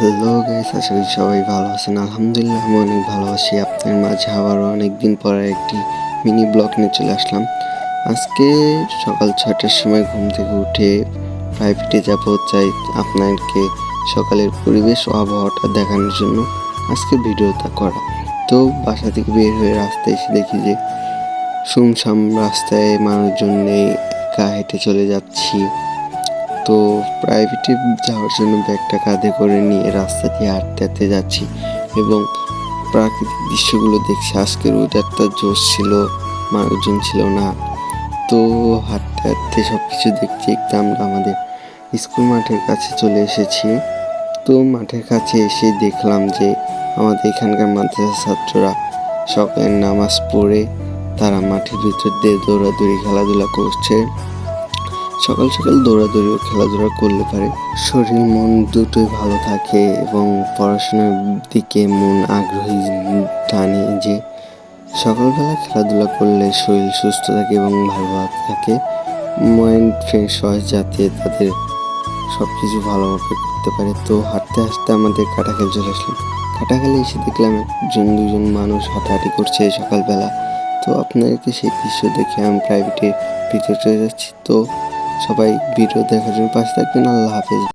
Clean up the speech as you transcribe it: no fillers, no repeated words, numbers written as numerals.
Hello guys, আশা করি সবাই ভালো আছেন। আলহামদুলিল্লাহ আমি অনেক ভালো আছি। আপনার মাঝে আবারও অনেকদিন পরে একটি মিনি ব্লগ নিয়ে চলে আসলাম। আজকে সকাল 6টার সময় ঘুম থেকে উঠে প্রাইভেটে যাব, চাই আপনাকে সকালের পরিবেশ ও আবহাওয়াটা দেখানোর জন্য আজকে ভিডিওটা করা। তো বাসা থেকে বের হয়ে রাস্তায় এসে দেখি যে সুমসাম রাস্তায় মানুষজন নেই, একা হেঁটে চলে যাচ্ছি। তো প্রাইভেটে যাওয়ার জন্য ব্যাগটা কাঁধে করে নিয়ে রাস্তা দিয়ে হাঁটতে হাঁটতে যাচ্ছি এবং প্রাকৃতিক দৃশ্যগুলো দেখছি। আজকের ওয়েদারটা জোশ ছিল, মানুষজন ছিল না। তো হাঁটতে হাঁটতে সব কিছু দেখতে দেখতে আমরা আমাদের স্কুল মাঠের কাছে চলে এসেছি। তো মাঠের কাছে এসে দেখলাম যে আমাদের এখানকার মাদ্রাসা ছাত্ররা সকালের নামাজ পড়ে তারা মাঠের ভিতর দিয়ে দৌড়াদৌড়ি খেলাধুলা করছে। সকাল সকাল দৌড়াদৌড়ি ও খেলাধুলা করলে পারে শরীর মন দুটোই ভালো থাকে এবং পড়াশোনার দিকে মন আগ্রহী টানে। যে সকালবেলা খেলাধুলা করলে শরীর সুস্থ থাকে এবং ভালো থাকে, মাইন্ড ফ্রেশ হয়, যাতে তাদের সব কিছু ভালোভাবে করতে পারে। তো হাঁটতে হাঁটতে আমাদের কাটাখাল চলে আসলাম। কাটাখালে এসে দেখলাম দুজন মানুষ হাঁটাহাঁটি করছে সকালবেলা। তো আপনাদেরকে সেই দৃশ্য দেখে আমি প্রাইভেটের ভিতরে চলে যাচ্ছি। তো সবাই ভিডিও দেখার জন্য পাশে থাকবেন। আল্লাহ হাফেজ।